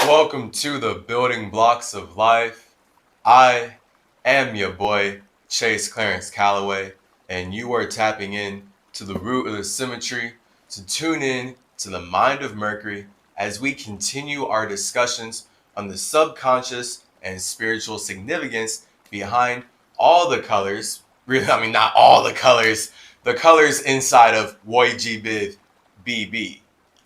Welcome to the Building Blocks of Life. I am your boy, Chase Clarence Calloway, and you are tapping in to the root of the symmetry to tune in to the mind of Mercury as we continue our discussions on the subconscious and spiritual significance behind all the colors. Really, I mean, not all the colors inside of YGBIV BB.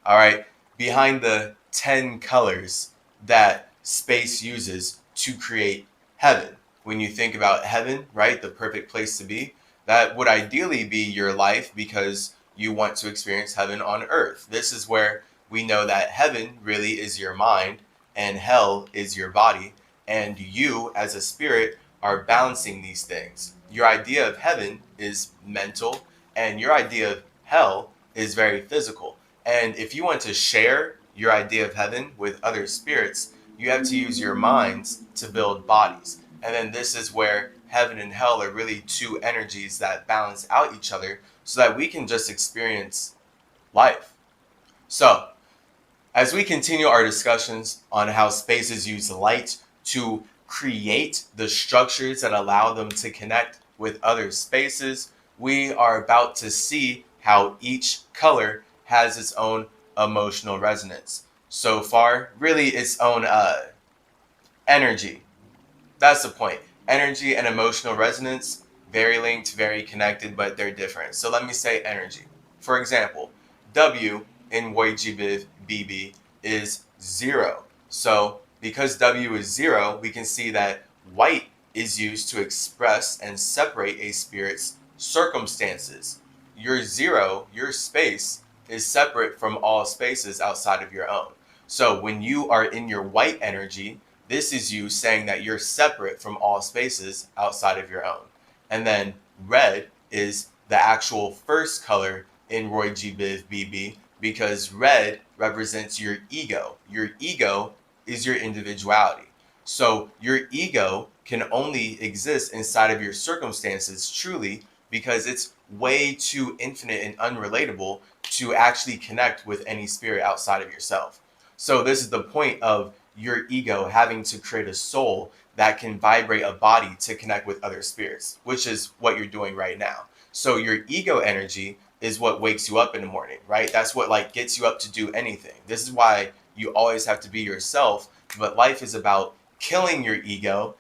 All right, behind the 10 colors that space uses to create heaven. When you think about heaven, right, the perfect place to be, that would ideally be your life because you want to experience heaven on earth. This is where we know that heaven really is your mind and hell is your body, and you as a spirit are balancing these things. Your idea of heaven is mental, and your idea of hell is very physical. And if you want to share your idea of heaven with other spirits, you have to use your minds to build bodies. And then this is where heaven and hell are really two energies that balance out each other so that we can just experience life. So, as we continue our discussions on how spaces use light to create the structures that allow them to connect with other spaces, we are about to see how each color has its own emotional resonance. So far, really its own energy. That's the point. Energy and emotional resonance, very linked, very connected, but they're different. So let me say energy. For example, W in YGBIV BB is 0. So because W is 0, we can see that white is used to express and separate a spirit's circumstances. Your 0, your space, is separate from all spaces outside of your own. So when you are in your white energy, this is you saying that you're separate from all spaces outside of your own. And then red is the actual first color in Roy G. Biv BB because red represents your ego. Your ego is your individuality. So your ego can only exist inside of your circumstances truly because it's way too infinite and unrelatable to actually connect with any spirit outside of yourself. So this is the point of your ego having to create a soul that can vibrate a body to connect with other spirits, which is what you're doing right now. So your ego energy is what wakes you up in the morning, right? That's what like gets you up to do anything. This is why you always have to be yourself, but life is about killing your ego.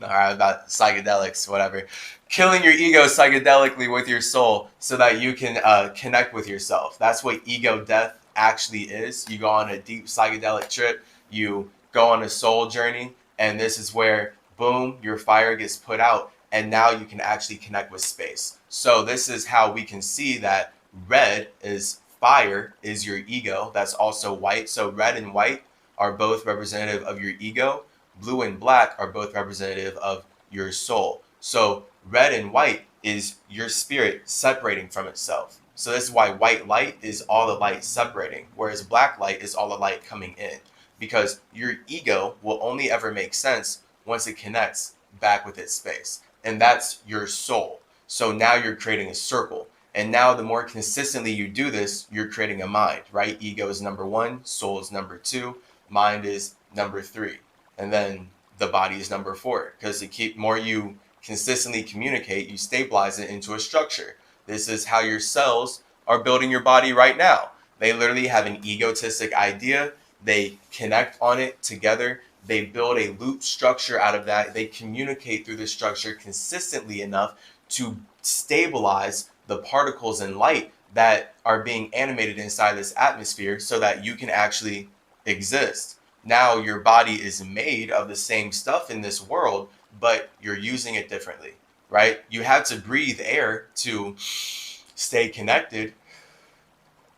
All right, about psychedelics, whatever. Killing your ego psychedelically with your soul so that you can connect with yourself. That's what ego death actually is. You go on a deep psychedelic trip, you go on a soul journey, and this is where, boom, your fire gets put out, and now you can actually connect with space. So this is how we can see that red is fire, is your ego. That's also white. So red and white are both representative of your ego. Blue and black are both representative of your soul. So red and white is your spirit separating from itself. So this is why white light is all the light separating, whereas black light is all the light coming in. Because your ego will only ever make sense once it connects back with its space. And that's your soul. So now you're creating a circle. And now the more consistently you do this, you're creating a mind, right? Ego is number 1, soul is number 2, mind is number 3. And then the body is number 4. Because more you consistently communicate, you stabilize it into a structure. This is how your cells are building your body right now. They literally have an egotistic idea. They connect on it together. They build a loop structure out of that. They communicate through the structure consistently enough to stabilize the particles in light that are being animated inside this atmosphere so that you can actually exist. Now your body is made of the same stuff in this world, but you're using it differently, right? You have to breathe air to stay connected,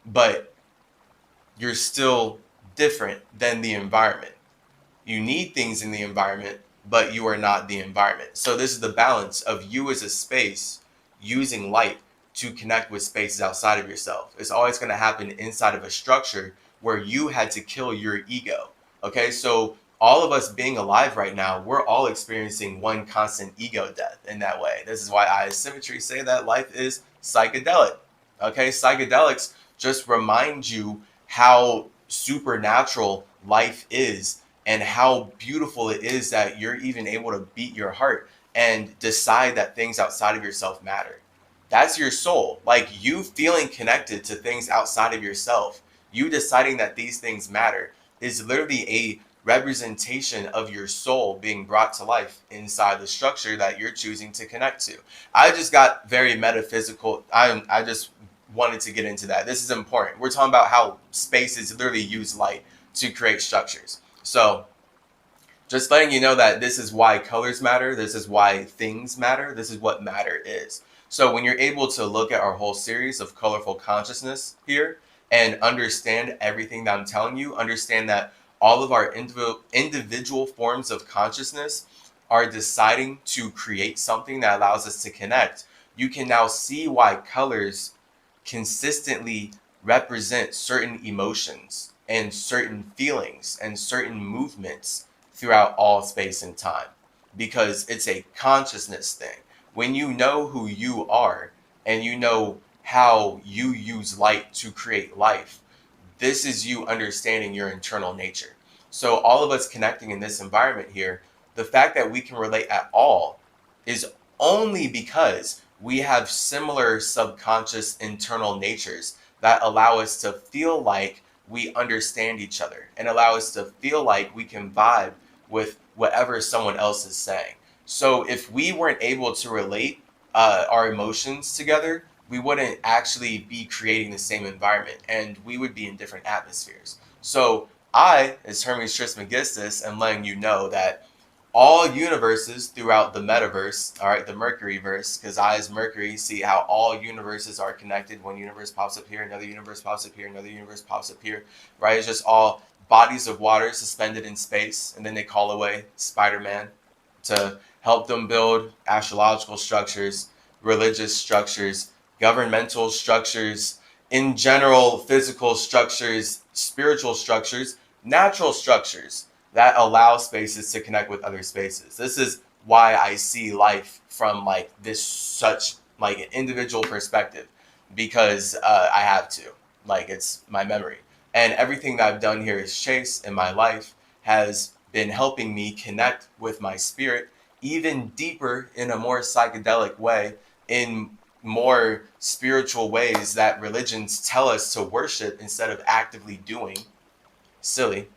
but you're still different than the environment. You need things in the environment, but you are not the environment. So this is the balance of you as a space using light to connect with spaces outside of yourself. It's always going to happen inside of a structure where you had to kill your ego. Okay, so all of us being alive right now, we're all experiencing one constant ego death in that way. This is why I, as symmetry, say that life is psychedelic. Okay, psychedelics just remind you how supernatural life is and how beautiful it is that you're even able to beat your heart and decide that things outside of yourself matter. That's your soul. Like you feeling connected to things outside of yourself, you deciding that these things matter is literally a representation of your soul being brought to life inside the structure that you're choosing to connect to. I just got very metaphysical. I just wanted to get into that. This is important. We're talking about how spaces literally use light to create structures. So just letting you know that this is why colors matter. This is why things matter. This is what matter is. So when you're able to look at our whole series of colorful consciousness here and understand everything that I'm telling you, understand that all of our individual forms of consciousness are deciding to create something that allows us to connect, you can now see why colors consistently represent certain emotions and certain feelings and certain movements throughout all space and time, because it's a consciousness thing. When you know who you are and you know how you use light to create life, this is you understanding your internal nature. So all of us connecting in this environment here, the fact that we can relate at all is only because we have similar subconscious internal natures that allow us to feel like we understand each other and allow us to feel like we can vibe with whatever someone else is saying. So if we weren't able to relate our emotions together, we wouldn't actually be creating the same environment and we would be in different atmospheres. So I, as Hermes Trismegistus, am letting you know that all universes throughout the metaverse, all right, the Mercury verse, because I as Mercury see how all universes are connected. One universe pops up here, another universe pops up here, another universe pops up here, right? It's just all bodies of water suspended in space, and then they call away Spider-Man to help them build astrological structures, religious structures, governmental structures, in general, physical structures, spiritual structures, natural structures that allow spaces to connect with other spaces. This is why I see life from like this such like an individual perspective, because I have to. Like it's my memory. And everything that I've done here is Chase in my life has been helping me connect with my spirit even deeper in a more psychedelic way, in more spiritual ways that religions tell us to worship instead of actively doing. Silly.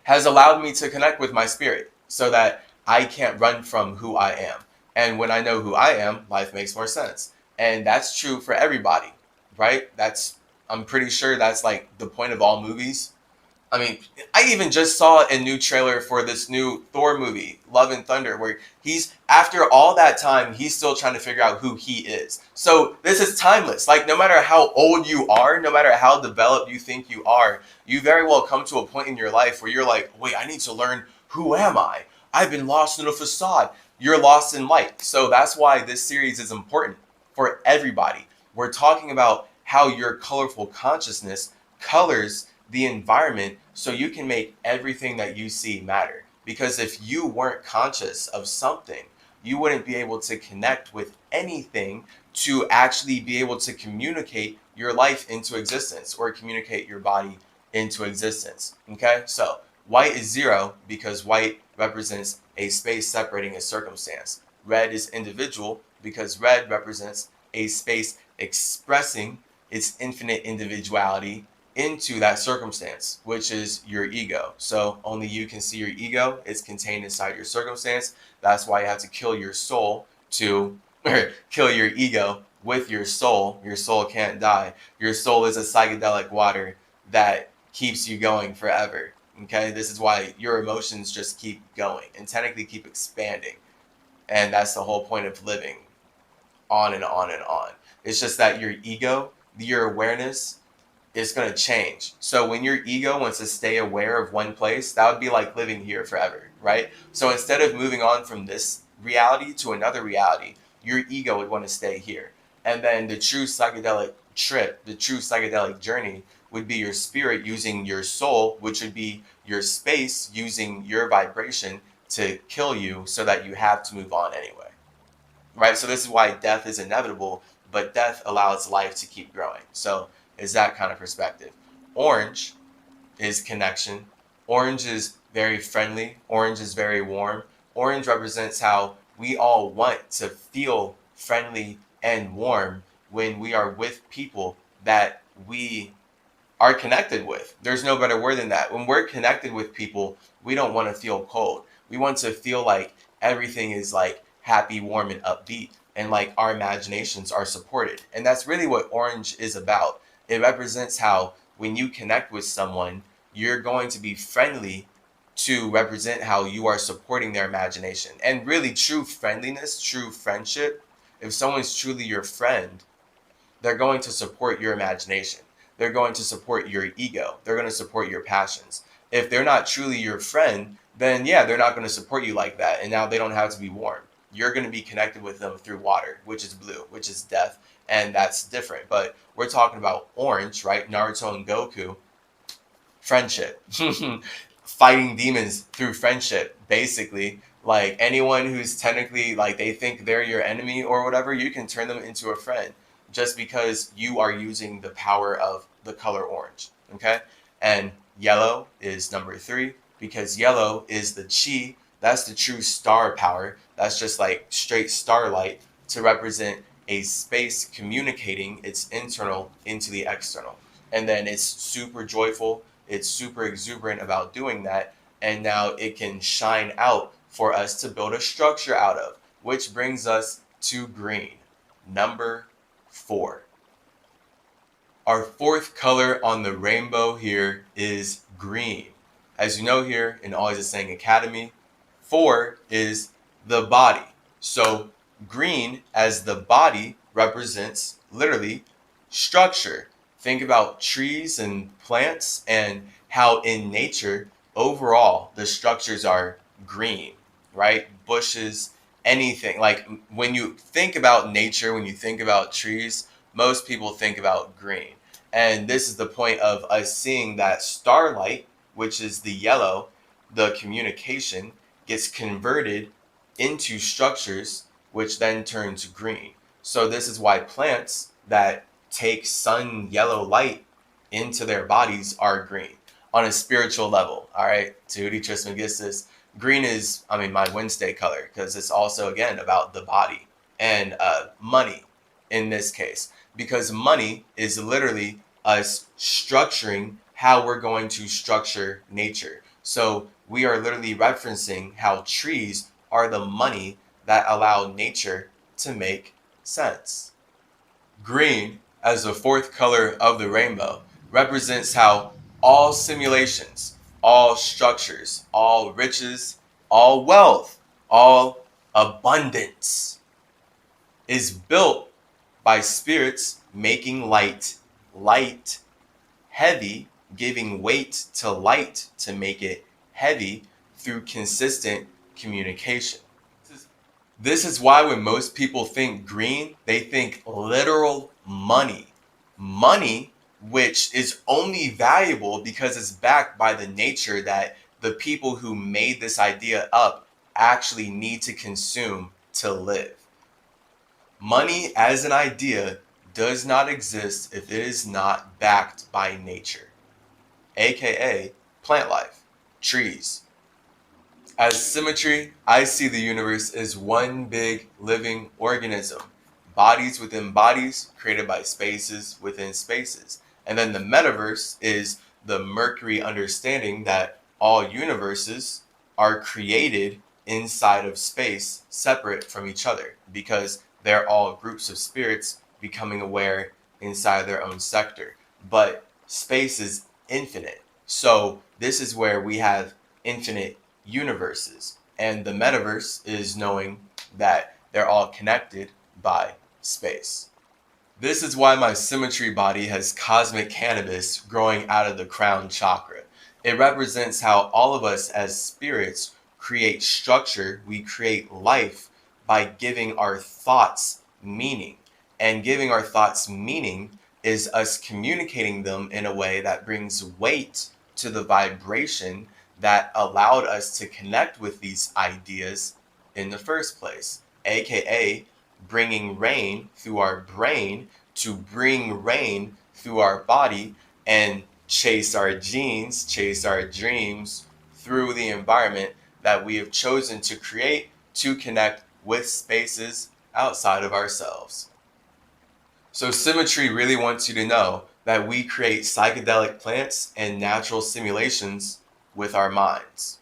Has allowed me to connect with my spirit so that I can't run from who I am. And when I know who I am, life makes more sense. And that's true for everybody, right? I'm pretty sure that's like the point of all movies. I mean, I even just saw a new trailer for this new Thor movie, Love and Thunder, where he's, after all that time, he's still trying to figure out who he is. So this is timeless. Like, no matter how old you are, no matter how developed you think you are, you very well come to a point in your life where you're like, wait, I need to learn, who am I? I've been lost in a facade. You're lost in light. So that's why this series is important for everybody. We're talking about how your colorful consciousness colors the environment so you can make everything that you see matter. Because if you weren't conscious of something, you wouldn't be able to connect with anything to actually be able to communicate your life into existence or communicate your body into existence. Okay, so white is 0 because white represents a space separating a circumstance. Red is individual because red represents a space expressing its infinite individuality into that circumstance, which is your ego. So only you can see your ego. It's contained inside your circumstance. That's why you have to kill your soul to kill your ego with your soul. Your soul can't die. Your soul is a psychedelic water that keeps you going forever. Okay, this is why your emotions just keep going and technically keep expanding. And that's the whole point of living, on and on and on. It's just that your ego, your awareness, is going to change. So when your ego wants to stay aware of one place, that would be like living here forever, right? So instead of moving on from this reality to another reality, your ego would want to stay here. And then the true psychedelic trip, the true psychedelic journey would be your spirit using your soul, which would be your space using your vibration to kill you so that you have to move on anyway, right? So this is why death is inevitable, but death allows life to keep growing. So is that kind of perspective. Orange is connection. Orange is very friendly. Orange is very warm. Orange represents how we all want to feel friendly and warm when we are with people that we are connected with. There's no better word than that. When we're connected with people, we don't want to feel cold. We want to feel like everything is like happy, warm, and upbeat, and like our imaginations are supported. And that's really what orange is about. It represents how when you connect with someone, you're going to be friendly to represent how you are supporting their imagination. And really, true friendliness, true friendship, if someone's truly your friend, they're going to support your imagination. They're going to support your ego. They're going to support your passions. If they're not truly your friend, then yeah, they're not going to support you like that. And now they don't have to be warm. You're going to be connected with them through water, which is blue, which is death. And that's different. But we're talking about orange, right? Naruto and Goku, friendship. Fighting demons through friendship, basically. Like anyone who's technically like they think they're your enemy or whatever, you can turn them into a friend just because you are using the power of the color orange. Okay? And yellow is number 3 because yellow is the chi. That's the true star power. That's just like straight starlight to represent a space communicating its internal into the external. And then it's super joyful. It's super exuberant about doing that. And now it can shine out for us to build a structure out of, which brings us to green, number 4. Our 4th color on the rainbow here is green. As you know here in Always the Saying Academy, 4 is the body. So green as the body represents literally structure. Think about trees and plants and how in nature, overall, the structures are green, right? Bushes, anything. Like when you think about nature, when you think about trees, most people think about green. And this is the point of us seeing that starlight, which is the yellow, the communication, gets converted into structures, which then turns green. So this is why plants that take sun yellow light into their bodies are green on a spiritual level. All right, Tehuti, Trismegistus. Green is, my Wednesday color because it's also, again, about the body and money in this case, because money is literally us structuring how we're going to structure nature. So we are literally referencing how trees are the money that allow nature to make sense. Green, as the 4th color of the rainbow, represents how all simulations, all structures, all riches, all wealth, all abundance is built by spirits making light light, heavy, giving weight to light to make it heavy through consistent communication. This is why when most people think green, they think literal money. Money, which is only valuable because it's backed by the nature that the people who made this idea up actually need to consume to live. Money as an idea does not exist if it is not backed by nature, aka plant life, trees. As symmetry, I see the universe as one big living organism, bodies within bodies created by spaces within spaces. And then the metaverse is the Mercury understanding that all universes are created inside of space separate from each other because they're all groups of spirits becoming aware inside their own sector. But space is infinite. So this is where we have infinite universes. And the metaverse is knowing that they're all connected by space. This is why my symmetry body has cosmic cannabis growing out of the crown chakra. It represents how all of us as spirits create structure, we create life by giving our thoughts meaning. And giving our thoughts meaning is us communicating them in a way that brings weight to the vibration that allowed us to connect with these ideas in the first place, aka bringing rain through our brain to bring rain through our body and chase our genes, chase our dreams through the environment that we have chosen to create to connect with spaces outside of ourselves. So symmetry really wants you to know that we create psychedelic plants and natural simulations with our minds.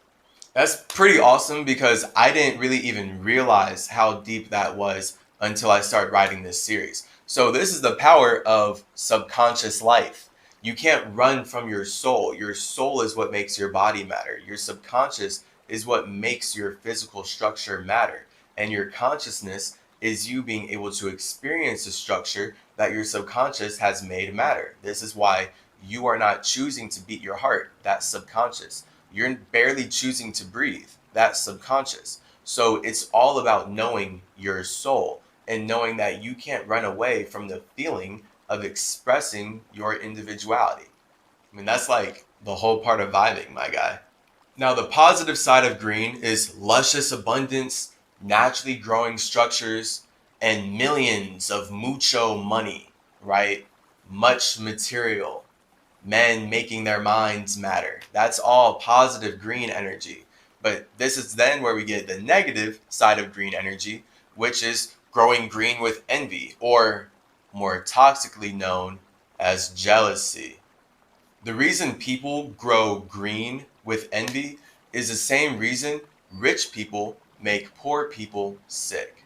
That's pretty awesome because I didn't really even realize how deep that was until I started writing this series. So this is the power of subconscious life. You can't run from your soul. Your soul is what makes your body matter. Your subconscious is what makes your physical structure matter. And your consciousness is you being able to experience the structure that your subconscious has made matter. This is why you are not choosing to beat your heart. That's subconscious. You're barely choosing to breathe. That's subconscious. So it's all about knowing your soul and knowing that you can't run away from the feeling of expressing your individuality. I mean, that's like the whole part of vibing, my guy. Now, the positive side of green is luscious abundance, naturally growing structures, and millions of mucho money, right? Much material, men making their minds matter. That's all positive green energy. But this is then where we get the negative side of green energy, which is growing green with envy, or more toxically known as jealousy. The reason people grow green with envy is the same reason rich people make poor people sick.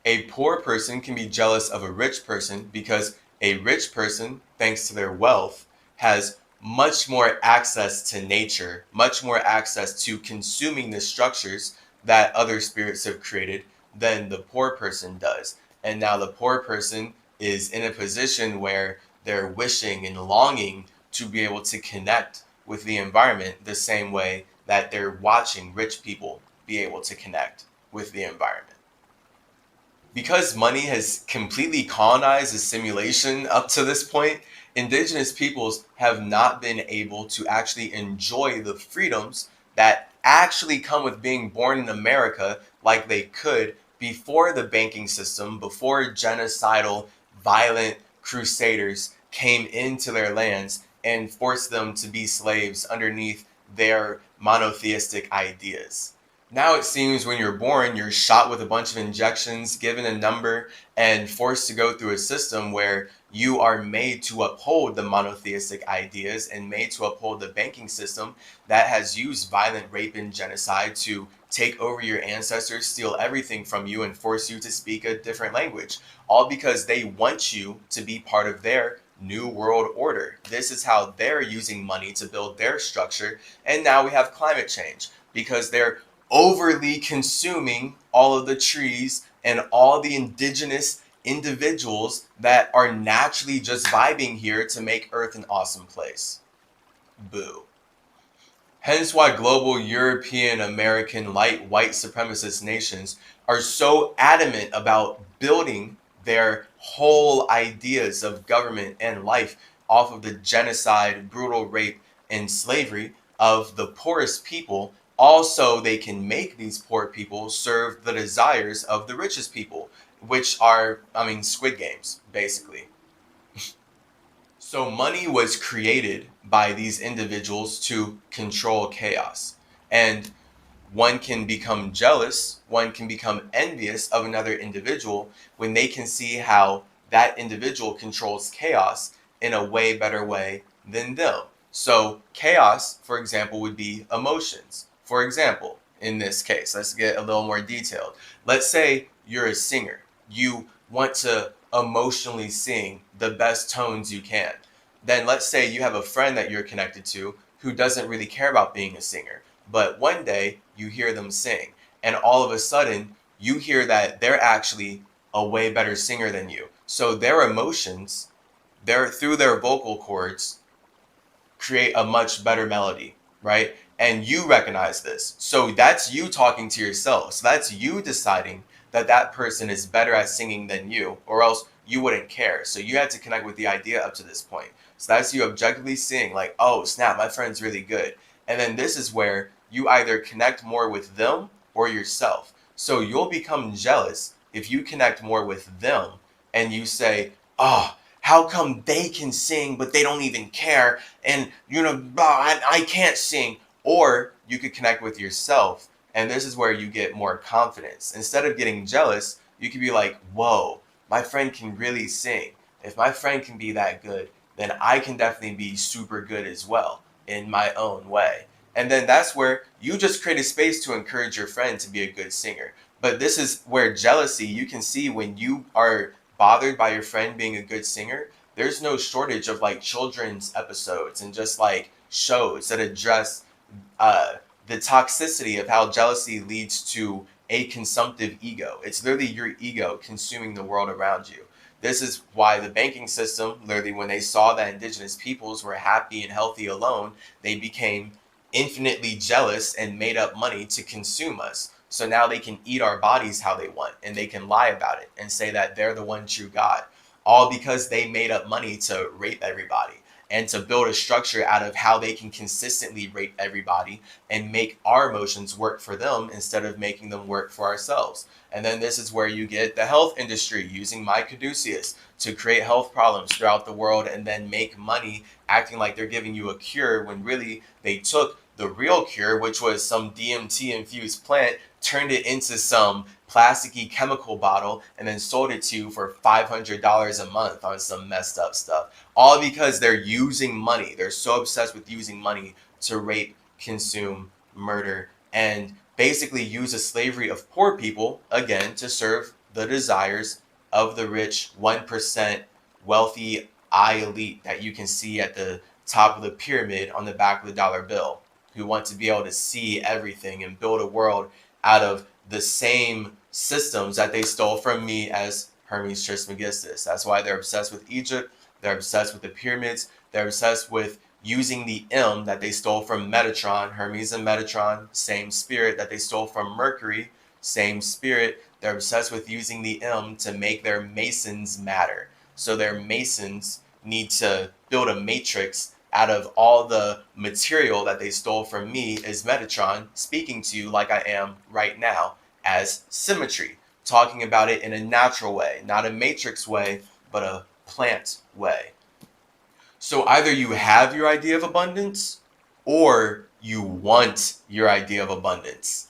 A poor person can be jealous of a rich person because a rich person, thanks to their wealth, has much more access to nature, much more access to consuming the structures that other spirits have created than the poor person does. And now the poor person is in a position where they're wishing and longing to be able to connect with the environment the same way that they're watching rich people be able to connect with the environment. Because money has completely colonized the simulation up to this point, indigenous peoples have not been able to actually enjoy the freedoms that actually come with being born in America like they could before the banking system, before genocidal, violent crusaders came into their lands and forced them to be slaves underneath their monotheistic ideas. Now it seems when you're born, you're shot with a bunch of injections, given a number, and forced to go through a system where you are made to uphold the monotheistic ideas and made to uphold the banking system that has used violent rape and genocide to take over your ancestors, steal everything from you, and force you to speak a different language. All because they want you to be part of their new world order. This is how they're using money to build their structure. And now we have climate change because they're overly consuming all of the trees and all the indigenous individuals that are naturally just vibing here to make Earth an awesome place. Boo. Hence why global European, American, light white supremacist nations are so adamant about building their whole ideas of government and life off of the genocide, brutal rape, and slavery of the poorest people. Also, they can make these poor people serve the desires of the richest people, which are, Squid Games, basically. So money was created by these individuals to control chaos. And one can become jealous, one can become envious of another individual when they can see how that individual controls chaos in a way better way than them. So chaos, for example, would be emotions. For example, in this case, let's get a little more detailed. Let's say you're a singer. You want to emotionally sing the best tones you can. Then let's say you have a friend that you're connected to who doesn't really care about being a singer. But one day you hear them sing, and all of a sudden you hear that they're actually a way better singer than you. So their emotions, through their vocal cords, create a much better melody, right? And you recognize this. So that's you talking to yourself. So that's you deciding that that person is better at singing than you, or else you wouldn't care. So you had to connect with the idea up to this point. So that's you objectively seeing like, oh, snap, my friend's really good. And then this is where you either connect more with them or yourself. So you'll become jealous if you connect more with them and you say, oh, How come they can sing, but they don't even care? And, I can't sing. Or you could connect with yourself. And this is where you get more confidence. Instead of getting jealous, you could be like, whoa, my friend can really sing. If my friend can be that good, then I can definitely be super good as well in my own way. And then that's where you just create a space to encourage your friend to be a good singer. But this is where jealousy, you can see when you are bothered by your friend being a good singer, there's no shortage of like children's episodes and just like shows that address uh, the toxicity of how jealousy leads to a consumptive ego. It's literally your ego consuming the world around you. This is why the banking system, literally, when they saw that indigenous peoples were happy and healthy alone, they became infinitely jealous and made up money to consume us. So now they can eat our bodies how they want, and they can lie about it and say that they're the one true God, all because they made up money to rape everybody and to build a structure out of how they can consistently rape everybody and make our emotions work for them instead of making them work for ourselves. And then this is where you get the health industry using my caduceus to create health problems throughout the world and then make money acting like they're giving you a cure when really they took the real cure, which was some DMT infused plant, turned it into some plasticky chemical bottle, and then sold it to you for $500 a month on some messed up stuff. All because they're using money. They're so obsessed with using money to rape, consume, murder, and basically use a slavery of poor people, again, to serve the desires of the rich 1% wealthy elite that you can see at the top of the pyramid on the back of the dollar bill, who want to be able to see everything and build a world out of the same systems that they stole from me as Hermes Trismegistus. That's why they're obsessed with Egypt. They're obsessed with the pyramids. They're obsessed with using the M that they stole from Metatron, Hermes and Metatron, same spirit that they stole from Mercury, same spirit. They're obsessed with using the M to make their masons matter. So their masons need to build a matrix out of all the material that they stole from me as Metatron, speaking to you like I am right now as symmetry, talking about it in a natural way, not a matrix way, but a plant way. So either you have your idea of abundance or you want your idea of abundance.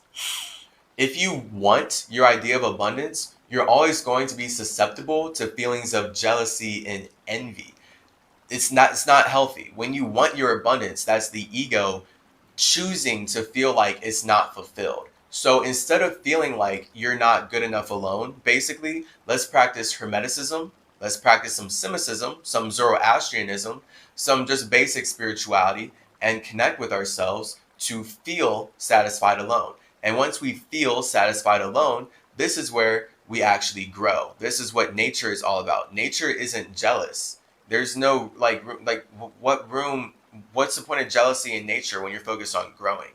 If you want your idea of abundance, you're always going to be susceptible to feelings of jealousy and envy. It's not healthy. When you want your abundance, that's the ego choosing to feel like it's not fulfilled. So instead of feeling like you're not good enough alone, basically, let's practice Hermeticism. Let's practice some Semicism, some Zoroastrianism, some just basic spirituality, and connect with ourselves to feel satisfied alone. And once we feel satisfied alone, this is where we actually grow. This is what nature is all about. Nature isn't jealous. There's no what's the point of jealousy in nature when you're focused on growing?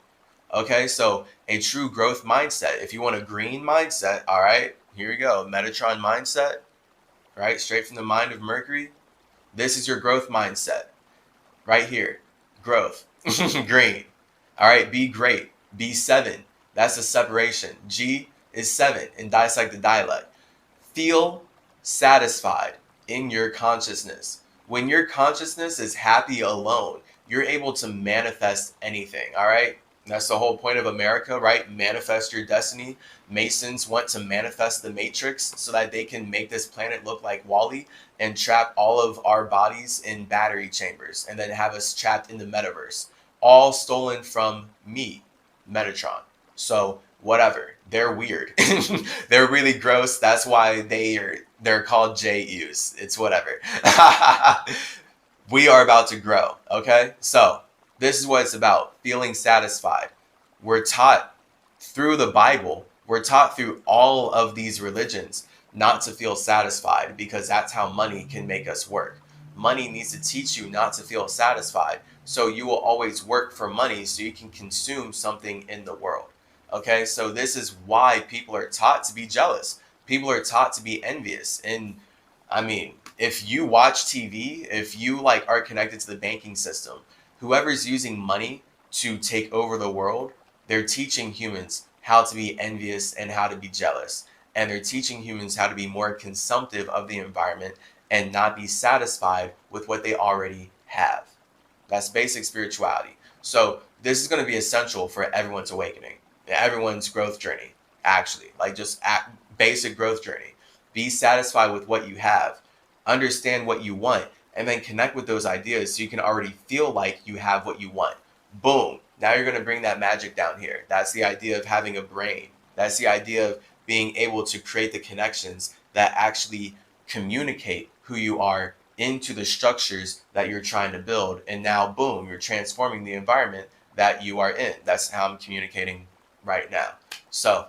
Okay, so a true growth mindset. If you want a green mindset, all right, here you go. Metatron mindset, right? Straight from the mind of Mercury. This is your growth mindset right here. Growth. Green. All right, be great. B7. That's the separation. G is 7 in dissect the dialect. Feel satisfied in your consciousness. When your consciousness is happy alone, you're able to manifest anything, all right? That's the whole point of America, right? Manifest your destiny. Masons want to manifest the matrix so that they can make this planet look like Wall-E and trap all of our bodies in battery chambers and then have us trapped in the metaverse. All stolen from me, Metatron. So whatever. They're weird. They're really gross. That's why they're called JUs. It's whatever. We are about to grow, okay? So this is what it's about, feeling satisfied. We're taught through the Bible, we're taught through all of these religions not to feel satisfied because that's how money can make us work. Money needs to teach you not to feel satisfied. So you will always work for money so you can consume something in the world. Okay, so this is why people are taught to be jealous. People are taught to be envious. And I mean, if you watch TV, if you are connected to the banking system, whoever's using money to take over the world, they're teaching humans how to be envious and how to be jealous. And they're teaching humans how to be more consumptive of the environment and not be satisfied with what they already have. That's basic spirituality. So this is going to be essential for everyone's awakening, everyone's growth journey, actually. Like just basic growth journey. Be satisfied with what you have. Understand what you want, and then connect with those ideas so you can already feel like you have what you want. Boom. Now you're going to bring that magic down here. That's the idea of having a brain. That's the idea of being able to create the connections that actually communicate who you are into the structures that you're trying to build. And now, boom, you're transforming the environment that you are in. That's how I'm communicating right now. So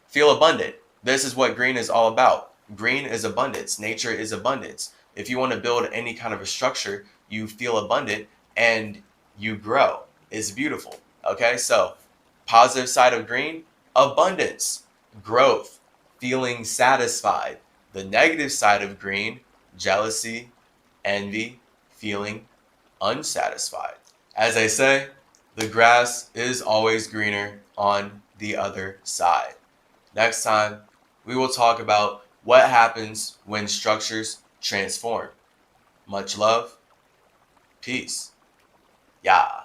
feel abundant. This is what green is all about. Green is abundance. Nature is abundance. If you want to build any kind of a structure, you feel abundant and you grow. It's beautiful. Okay, so positive side of green, abundance, growth, feeling satisfied. The negative side of green, jealousy, envy, feeling unsatisfied. As I say, the grass is always greener on the other side. Next time, we will talk about what happens when structures transform. Much love. Peace. Yeah.